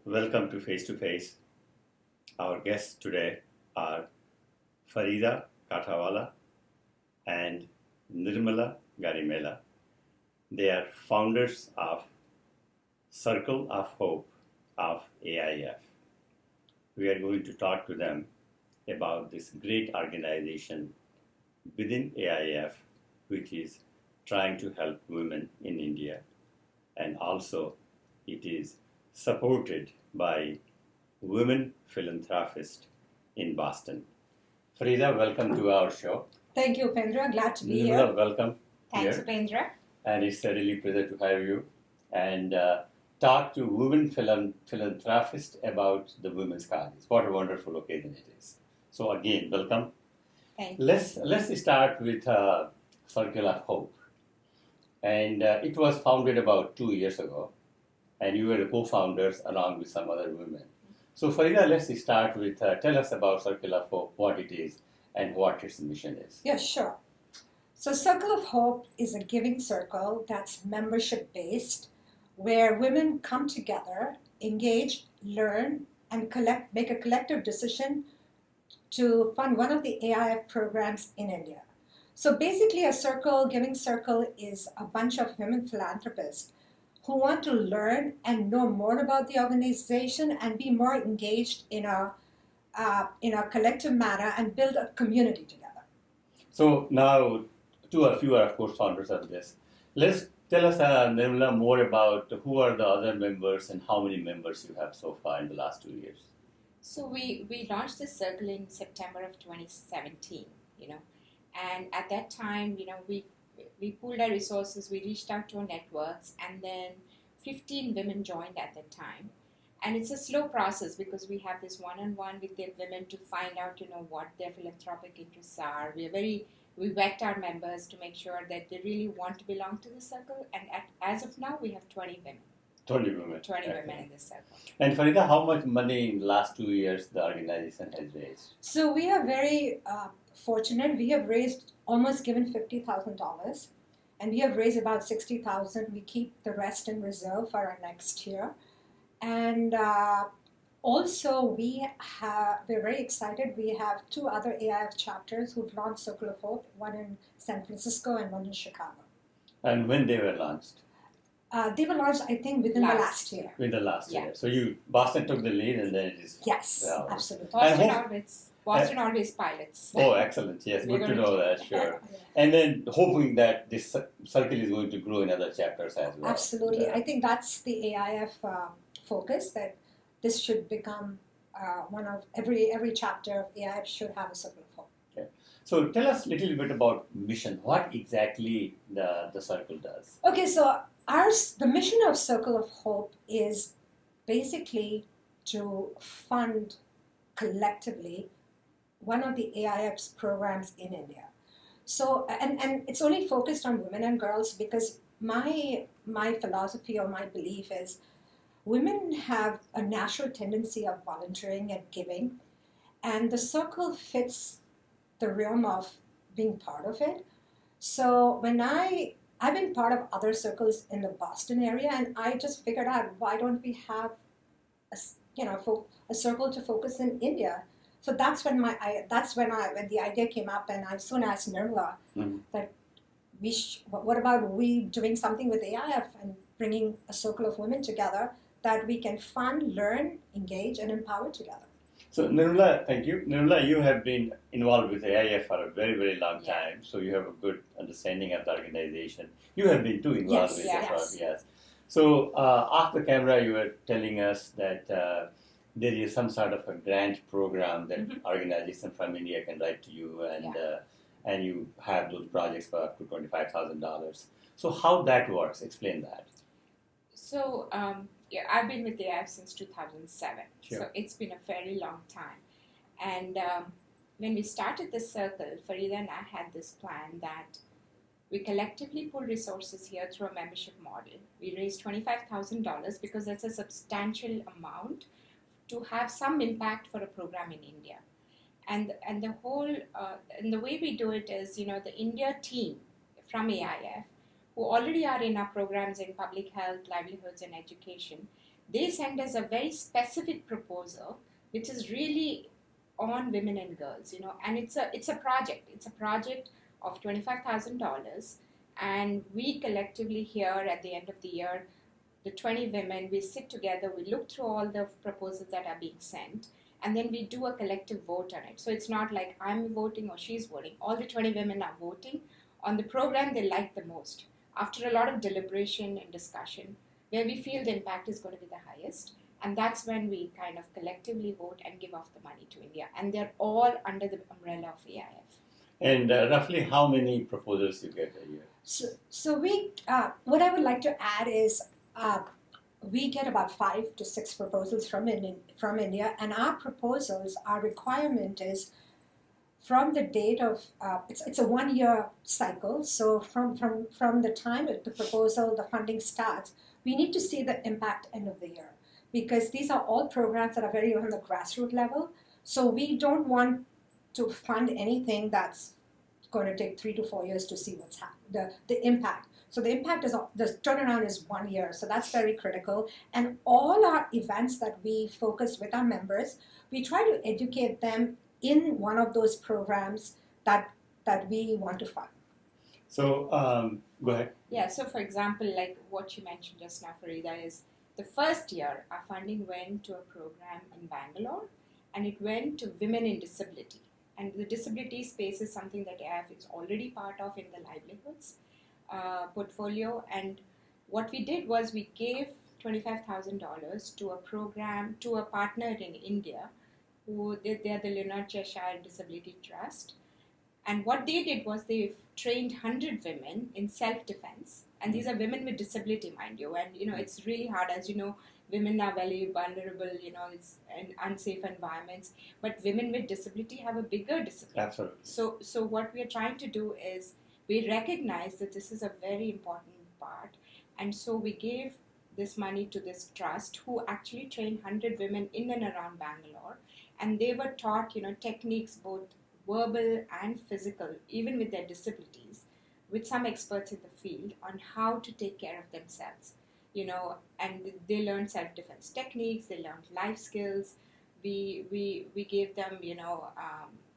Welcome to Face to Face. Our guests today are Farida Kathawalla and Nirmala Garimella. They are founders of Circle of Hope of AIF. We are going to talk to them about this great organization within AIF, which is trying to help women in India, and also it is supported by women philanthropists in Boston. Farida, welcome to our show. Thank you, Upendra. Glad to be Nirmala, here. welcome. Thanks, here. Upendra. And it's a really pleasure to have you and talk to women philanthropists about the women's causes. What a wonderful occasion it is. So again, welcome. Thank you. Let's start with Circle of Hope. And it was founded about 2 years ago, and you were the co-founders along with some other women. So Farida, let's start with, tell us about Circle of Hope, what it is, and what its mission is. Yeah, sure. So Circle of Hope is a giving circle that's membership-based, where women come together, engage, learn, and make a collective decision to fund one of the AIF programs in India. So basically a giving circle is a bunch of women philanthropists who want to learn and know more about the organization and be more engaged in a collective manner and build a community together. So now, two of you are of course founders of this. Let's tell us, Nirmala, more about who are the other members and how many members you have so far in the last 2 years. So we launched this circle in September of 2017, and at that time, we pooled our resources, we reached out to our networks, and then 15 women joined at that time. And it's a slow process because we have this one-on-one with the women to find out, what their philanthropic interests are. We vet our members to make sure that they really want to belong to the circle. And as of now, we have 20 women. 20 women. 20 women in this circle. And Farida, how much money in the last 2 years the organization has raised? So we are very fortunate. We have almost given $50,000, and we have raised about $60,000. We keep the rest in reserve for our next year. And also we're very excited. We have 2 other AIF chapters who've launched Circle of Hope, one in San Francisco and one in Chicago. And when they were launched? They were launched, I think, within the last year. Within the last Yeah. year. So Boston took the lead, and then it is. Yes, well, absolutely. Boston always pilots. Oh, excellent. Yes, We're good to going know to- that, sure. And then hoping that this circle is going to grow in other chapters as well. Absolutely. I think that's the AIF focus, that this should become one of every chapter of AIF should have a Circle of Hope. Okay. So tell us a little bit about mission. What exactly the circle does? Okay, so the mission of Circle of Hope is basically to fund collectively one of the AIF's programs in India. So, and it's only focused on women and girls because my philosophy or my belief is women have a natural tendency of volunteering and giving, and the circle fits the realm of being part of it. So when I've been part of other circles in the Boston area, and I just figured out, why don't we have a circle to focus in India? So that's when when the idea came up, and I soon asked Nirmala that what about we doing something with AIF and bringing a circle of women together that we can fund, learn, engage, and empower together. So Nirmala, thank you. Nirmala, you have been involved with AIF for a very, very long time, so you have a good understanding of the organization. You have been too involved with it. Yes. So off the camera, you were telling us that there is some sort of a grant program that organization from India can write to you, and you have those projects for up to $25,000. So how that works? Explain that. So I've been with the AIF since 2007. Sure. So it's been a very long time. And when we started this circle, Farida and I had this plan that we collectively pool resources here through a membership model. We raised $25,000 because that's a substantial amount to have some impact for a program in India. And the way we do it is, the India team from AIF, who already are in our programs in public health, livelihoods, and education, they sent us a very specific proposal, which is really on women and girls, and it's a project. It's a project of $25,000, and we collectively here at the end of the year, the 20 women, we sit together, we look through all the proposals that are being sent, and then we do a collective vote on it. So it's not like I'm voting or she's voting. All the 20 women are voting on the program they like the most. After a lot of deliberation and discussion, where we feel the impact is going to be the highest, and that's when we kind of collectively vote and give off the money to India. And they're all under the umbrella of AIF. And roughly how many proposals you get a year? So we, what I would like to add is we get about 5 to 6 proposals from India, and our proposals, our requirement is from the date of, it's a 1-year cycle, so from the time the proposal, the funding starts, we need to see the impact end of the year, because these are all programs that are very on the grassroots level, so we don't want to fund anything that's going to take 3 to 4 years to see what's happening, the impact. So the impact is, the turnaround is 1 year, so that's very critical. And all our events that we focus with our members, we try to educate them in one of those programs that we want to fund. So go ahead. Yeah, so for example, like what you mentioned just now, Farida, is the first year our funding went to a program in Bangalore, and it went to women in disability. And the disability space is something that AIF is already part of in the livelihoods portfolio. And what we did was we gave $25,000 to a program, to a partner in India, they're the Leonard Cheshire Disability Trust. And what they did was they trained 100 women in self-defense. And these are women with disability, mind you. And, it's really hard. As you know, women are very vulnerable, it's in unsafe environments. But women with disability have a bigger disability. Absolutely. So what we are trying to do is we recognize that this is a very important part. And so we gave this money to this trust, who actually trained 100 women in and around Bangalore. And they were taught, techniques, both verbal and physical, even with their disabilities, with some experts in the field on how to take care of themselves, and they learned self-defense techniques, they learned life skills. We gave them,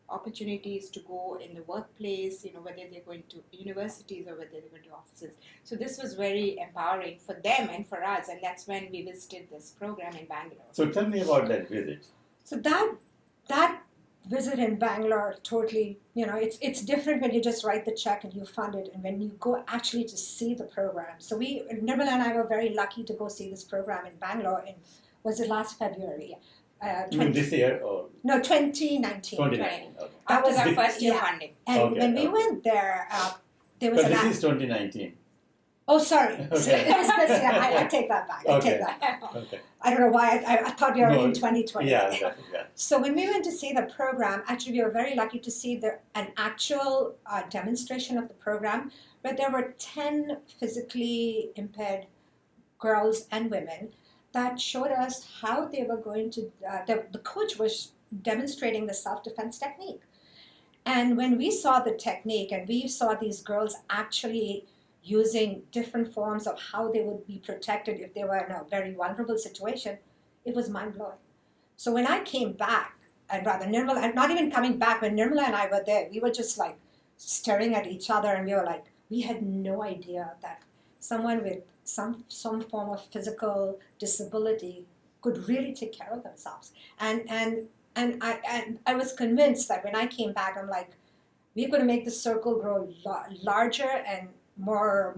opportunities to go in the workplace, whether they're going to universities or whether they're going to offices. So this was very empowering for them and for us, and that's when we visited this program in Bangalore. So tell me about that visit. So that visit in Bangalore, totally, it's different when you just write the check and you fund it, and when you go actually to see the program. So Nirmala and I were very lucky to go see this program in Bangalore was it last February? This year or? No, 2019. 2019. Okay. That was our first year yeah. funding. And when we went there, there was But this is 2019. Oh, sorry. Okay. So it was this year. I take that back. I take that back. Okay. I don't know why. I thought we were in 2020. Yeah, exactly. Yeah. So when we went to see the program, actually we were very lucky to see an actual demonstration of the program, where there were 10 physically impaired girls and women that showed us how they were going to, the coach was demonstrating the self-defense technique. And when we saw the technique and we saw these girls actually using different forms of how they would be protected if they were in a very vulnerable situation, it was mind-blowing. So when I came back, and rather Nirmala, and not even coming back, when Nirmala and I were there, we were just like staring at each other, and we were like, we had no idea that someone with some form of physical disability could really take care of themselves. And I was convinced that when I came back, I'm like, we're going to make the circle grow larger and more.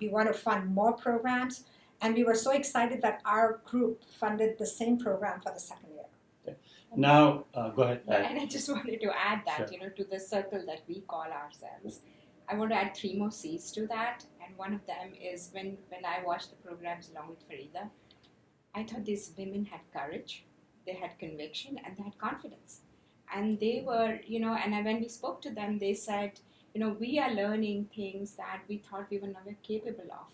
We want to fund more programs, and we were so excited that our group funded the same program for the second year. Okay. Now, go ahead. And I just wanted to add that, Sure. to the circle that we call ourselves. I want to add 3 more C's to that, and one of them is when I watched the programs along with Farida, I thought these women had courage, they had conviction, and they had confidence. And they were, and when we spoke to them, they said, we are learning things that we thought we were never capable of.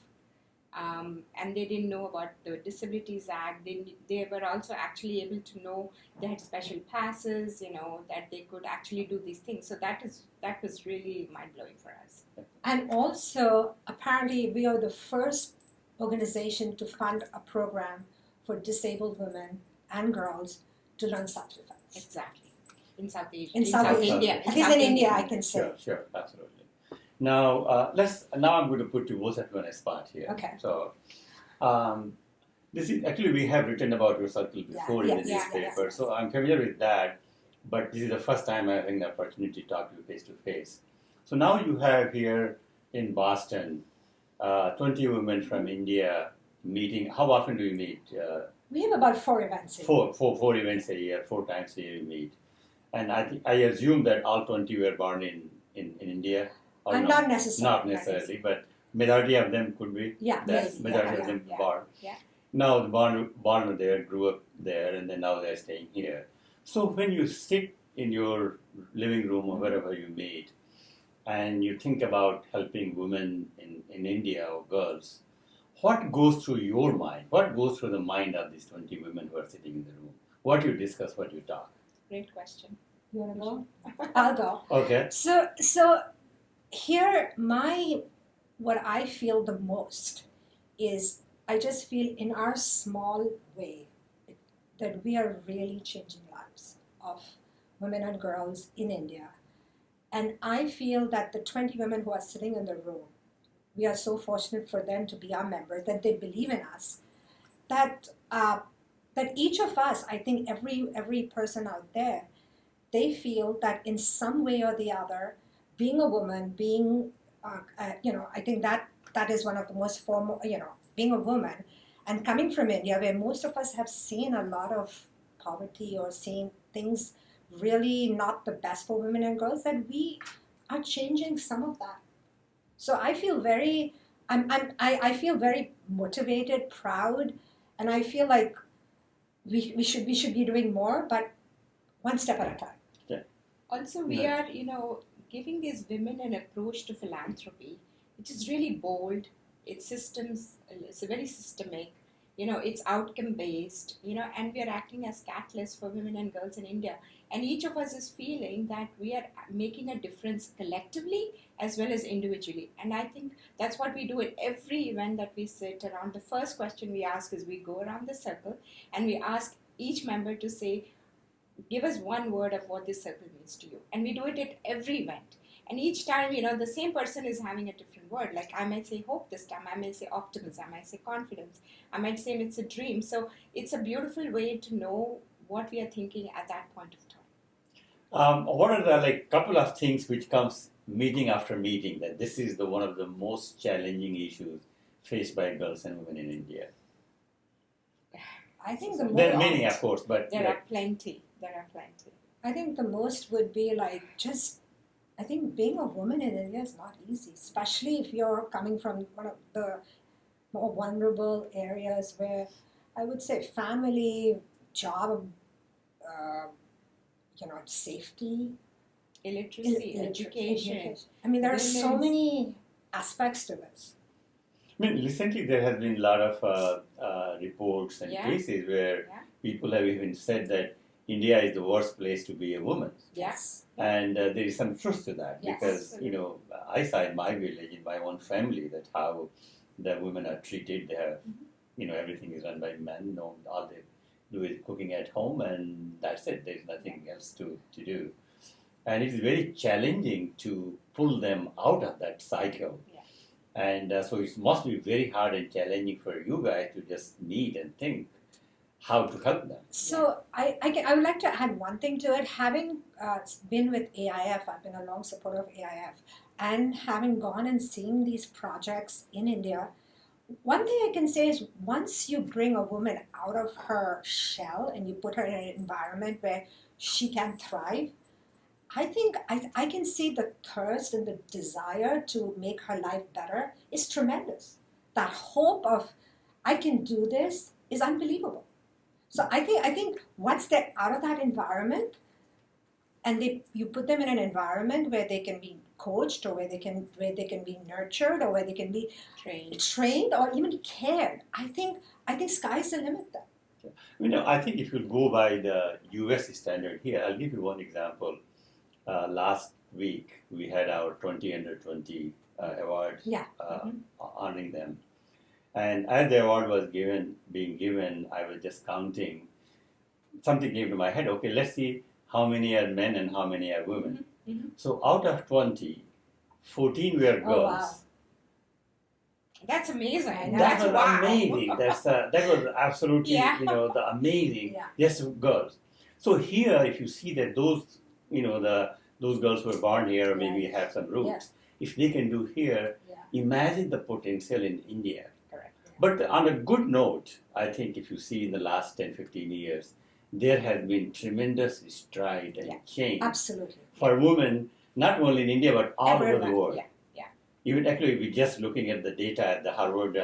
And they didn't know about the Disabilities Act. They were also actually able to know they had special passes, that they could actually do these things. So that was really mind-blowing for us. And also, apparently, we are the first organization to fund a program for disabled women and girls to learn self-defense. Exactly. In South Asia. In South Asia. India. At least in India, I can say. Sure, absolutely. Now, now I'm going to put you both at one spot here. Okay. So, this is actually we have written about your circle before in the newspaper, so I'm familiar with that. But this is the first time I'm having the opportunity to talk to you face to face. So now you have here in Boston 20 women from India meeting. How often do you meet? We have about 4 events a year. Four events a year, 4 times a year you meet. And I assume that all 20 were born in India? Or Not necessarily. Not necessarily, but majority of them could be. Yeah, Majority of them born. Yeah. Now, born there, grew up there, and then now they're staying here. So when you sit in your living room or wherever you meet, and you think about helping women in India or girls, what goes through your mind? What goes through the mind of these 20 women who are sitting in the room? What you discuss, what you talk? Great question. You want to go? I'll go. Okay. So here, what I feel the most is I just feel in our small way that we are really changing lives of women and girls in India. And I feel that the 20 women who are sitting in the room, we are so fortunate for them to be our members, that they believe in us, that each of us, I think every person out there, they feel that in some way or the other, being a woman, I think that is one of the most formal, being a woman, and coming from India, where most of us have seen a lot of poverty or seen things really not the best for women and girls, that we are changing some of that. So I feel I feel very motivated, proud, and I feel like we should be doing more, but one step at a time. Yeah. Also, we are, giving these women an approach to philanthropy, which is really bold. It's very systemic. It's outcome based. And we are acting as catalysts for women and girls in India. And each of us is feeling that we are making a difference collectively as well as individually. And I think that's what we do at every event that we sit around. The first question we ask is we go around the circle and we ask each member to say, give us one word of what this circle means to you. And we do it at every event. And each time, the same person is having a different word. Like I might say hope this time, I might say optimism, I might say confidence, I might say it's a dream. So it's a beautiful way to know what we are thinking at that point of time. What are the couple of things which comes meeting after meeting that this is one of the most challenging issues faced by girls and women in India? I think there are many, of course, but there are plenty. I think the most would be I think being a woman in India is not easy, especially if you're coming from one of the more vulnerable areas where I would say family, job, safety, illiteracy, education. I mean, there are so many aspects to this. I mean, recently there has been a lot of reports and cases where people have even said that India is the worst place to be a woman. Yes. And there is some truth to that because, absolutely. I saw in my village, in my own family, that how the women are treated. They have, everything is run by men. No, all they do is cooking at home and that's it. There's nothing else to do. And it is very challenging to pull them out of that cycle. Yeah. And so it must be very hard and challenging for you guys to just meet and think how to help them. So I would like to add one thing to it. Having been with AIF, I've been a long supporter of AIF, and having gone and seen these projects in India, one thing I can say is once you bring a woman out of her shell and you put her in an environment where she can thrive, I think I can see the thirst and the desire to make her life better is tremendous. That hope of I can do this is unbelievable. So I think once they're out of that environment and you put them in an environment where they can be coached or where they can be nurtured or where they can be trained or even cared, I think sky's the limit there. I think if you go by the US standard here, I'll give you one example. Last week we had our 20 under 20 award honoring them. And as the award was being given, I was just counting. Something came to my head. Okay, let's see how many are men and how many are women. Mm-hmm. So out of 20, 14 were girls. Oh, wow. That's amazing. I know. That That's was wow. amazing. That was absolutely, Yeah. the amazing. Yeah. Yes, girls. So here, if you see that those, those girls were born here, or maybe Right. have some roots. Yeah. If they can do here, Yeah. imagine the potential in India. Correct. But on a good note, I think if you see in the last 10, 15 years, there has been tremendous stride and Yeah. change Absolutely. for women, not only in India, but all over the Everywhere. world. Yeah. Even actually, we're just looking at the data at the Harvard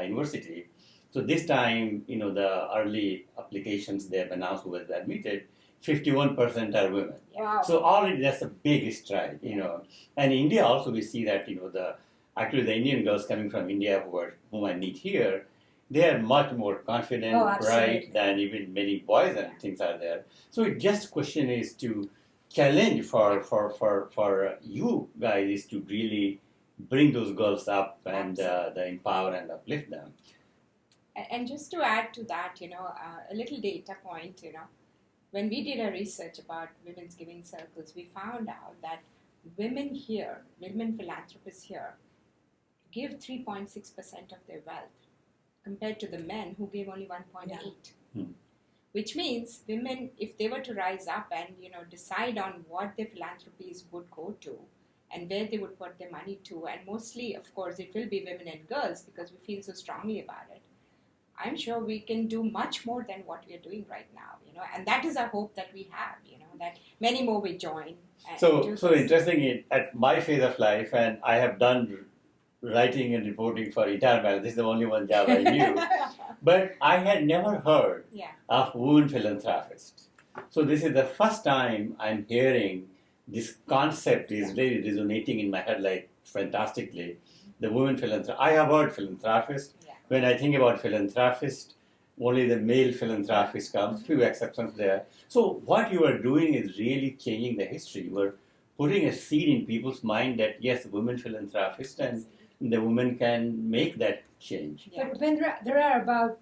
University. So this time, the early applications they have announced who was admitted, 51% are women. Wow. So already that's a big stride, And in India also we see that, the Indian girls coming from India whom I meet here, they are much more confident, Oh, absolutely. bright than even many boys and things are there. So it just question is to challenge for you guys is to really bring those girls up and the empower and uplift them. And just to add to that, a little data point, when we did our research about women's giving circles, we found out that women philanthropists here, give 3.6% of their wealth compared to the men who gave only 1.8. Hmm. Which means women, if they were to rise up and decide on what their philanthropies would go to, and where they would put their money to, and mostly, of course, it will be women and girls because we feel so strongly about it. I'm sure we can do much more than what we are doing right now, and that is a hope that we have, that many more will join. And So do so this. interesting. At my phase of life, and I have done writing and reporting for retirement. This is the only one job I knew, but I had never heard Yeah. of women philanthropists. So this is the first time I'm hearing this concept is really resonating in my head like fantastically. The women philanthropist. I have heard philanthropist. Yeah. When I think about philanthropist, only the male philanthropist comes. Few exceptions there. So what you are doing is really changing the history. You are putting a seed in people's mind that yes, women philanthropists and the women can make that change. Yeah. But when there are about,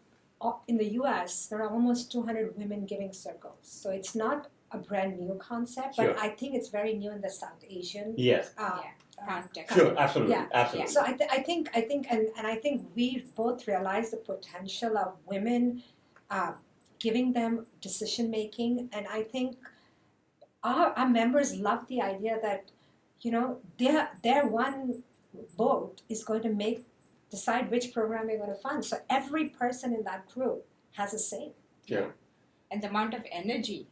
in the US, there are almost 200 women giving circles. So it's not a brand new concept, Sure. but I think it's very new in the South Asian. Yes. Context. Sure, absolutely, Yeah. absolutely. So I think, and I think we both realize the potential of women, giving them decision making, and I think our members love the idea that, their one vote is going to decide which program we're going to fund. So every person in that group has a say. Sure. And the amount of energy,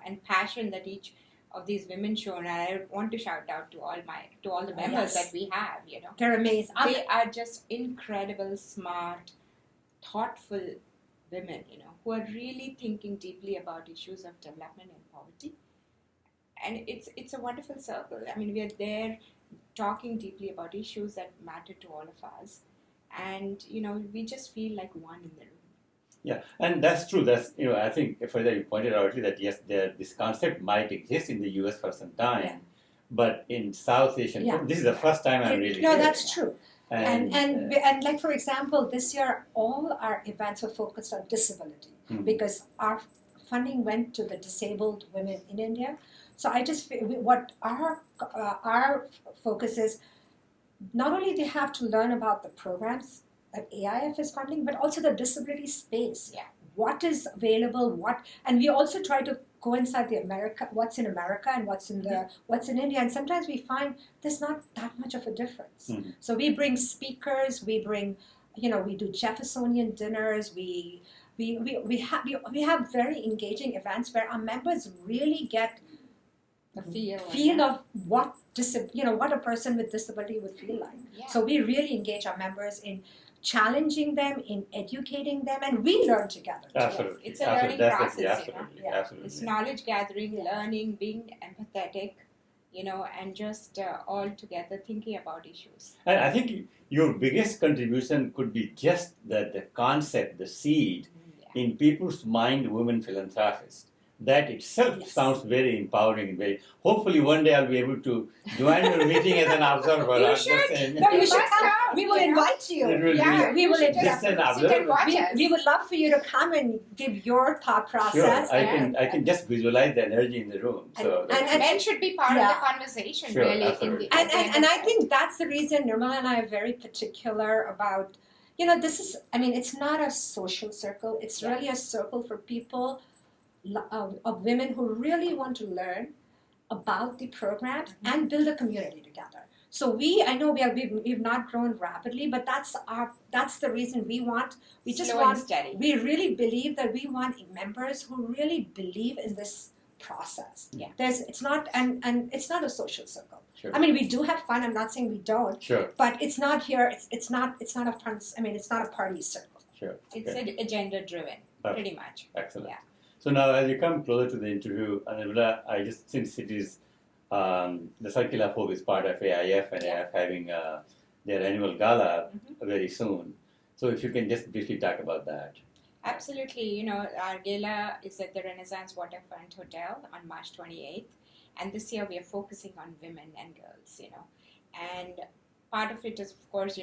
and passion that each of these women show, and I want to shout out to all the members Yes. that we have, They're amazing. They are just incredible, smart, thoughtful women, who are really thinking deeply about issues of development and poverty. And it's a wonderful circle. I mean, we are there talking deeply about issues that matter to all of us. And, we just feel like one in the room. Yeah, and that's true. That's I think Farida, you pointed out that yes, this concept might exist in the U.S. for some time, Yeah. but in South Asian, Yeah. this is the first time I'm really. No, hearing. that's true. And, And like, for example, this year all our events were focused on disability because our funding went to the disabled women in India. So I just what our focus is, not only they have to learn about the programs that AIF is funding, but also the disability space. Yeah. What is available? And we also try to coincide what's in America and what's in India. And sometimes we find there's not that much of a difference. Mm-hmm. So we bring speakers. We bring, we do Jeffersonian dinners. We have very engaging events where our members really get The feel of what what a person with disability would feel like. Yeah. So we really engage our members in challenging them, in educating them, and we learn together. absolutely, It's a absolutely. learning That's process, it. Absolutely, Yeah. absolutely. It's knowledge gathering, Yeah. learning, being empathetic, and just all together thinking about issues. And I think your biggest contribution could be just the concept, the seed Yeah. in people's mind, women philanthropists. that itself Yes. sounds very empowering. Very. Hopefully, one day I'll be able to join your meeting as an observer. You I'm just should. saying. No, you should must come. come, We will you know. invite you. It will Yeah, be we will you should just an sit and observer. watch us. We would love for you to come and give your thought Sure, process. I can just visualize the energy in the room. So And- Men should be part Yeah. of the conversation, Sure, really. absolutely. At the end And of I it. think that's the reason Nirmala and I are very particular about, this is, it's not a social circle. It's Yeah. really a circle for people, of women who really want to learn about the programs Mm-hmm. and build a community together. So I know we've not grown rapidly, but that's the reason we just Slow want, and steady. we really believe that we want members who really believe in this process. Yeah. It's not, and it's not a social circle. Sure. We do have fun. I'm not saying we don't, Sure, but it's not here. It's not a fun. It's not a party circle. sure. It's Okay. agenda driven, Perfect. pretty much. Excellent. Yeah. So now, as you come closer to the interview, Nirmala, since it is the Circle of Hope is part of AIF, and Yeah. AIF having their annual gala Mhm. very soon. So if you can just briefly talk about that. Absolutely. Our gala is at the Renaissance Waterfront Hotel on March 28th. And this year we are focusing on women and girls, And part of it is, of course,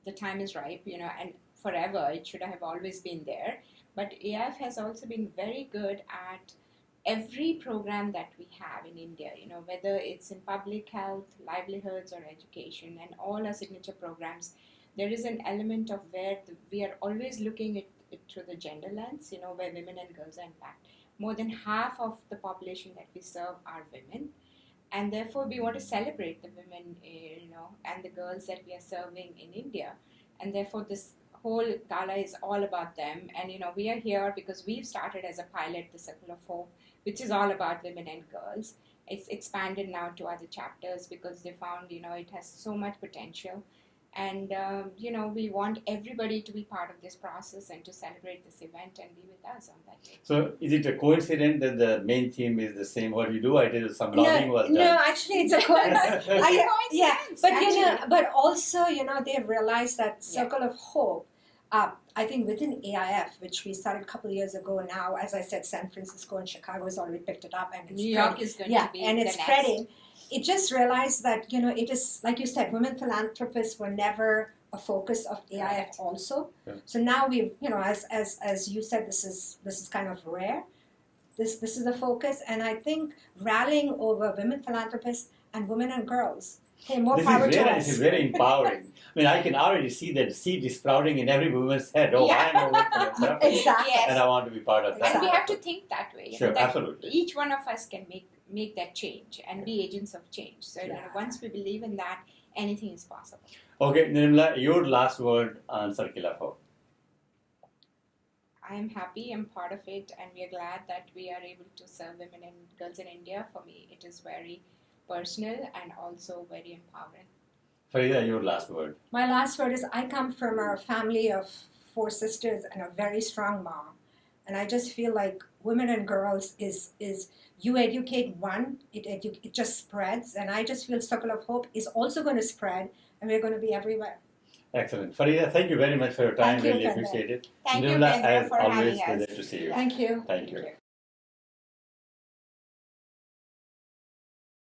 the time is ripe, and forever it should have always been there. But AIF has also been very good at every program that we have in India, whether it's in public health, livelihoods, or education, and all our signature programs. There is an element of where we are always looking at it through the gender lens, where women and girls are impacted. More than half of the population that we serve are women, and therefore we want to celebrate the women, and the girls that we are serving in India, and therefore this whole gala is all about them. And we are here because we've started as a pilot, the Circle of Hope, which is all about women and girls. It's expanded now to other chapters because they found it has so much potential. And we want everybody to be part of this process and to celebrate this event and be with us on that day. So is it a coincidence that the main theme is the same what you do? I did some lobbying was done. No, actually, it's a coincidence. Yeah, but Actually. but also, they've realized that Circle of Hope. I think within AIF, which we started a couple of years ago now, as I said, San Francisco and Chicago has already picked it up, and it's New York is going to be and the it's next. spreading. It just realized that it is, like you said, women philanthropists were never a focus of AIF Right. also. Yeah. So now we've, as you said, this is kind of rare. This is a focus, and I think rallying over women philanthropists and women and girls. Hey, more This power is to very, us. this is very empowering. I can already see that seed is sprouting in every woman's head. Oh, Yeah. I am a woman philanthropist, Exactly. Yes. and I want to be part of that. And we have to think that way. Sure, that absolutely. each one of us can make that change and be agents of change. So once we believe in that, anything is possible. Okay, Nirmala, your last word on Circle of Hope. I am happy, I'm part of it, and we are glad that we are able to serve women and girls in India. For me, it is very personal and also very empowering. Farida, your last word. My last word is I come from a family of 4 sisters and a very strong mom. And I just feel like women and girls is you educate one, it just spreads. And I just feel Circle of Hope is also going to spread, and we're going to be everywhere. Excellent. Farida, thank you very much for your time. Thank you, Really Pender. appreciate it. Thank you, Nirmala, Pender, as for always, having us. pleasure to see you. Thank you. Thank you.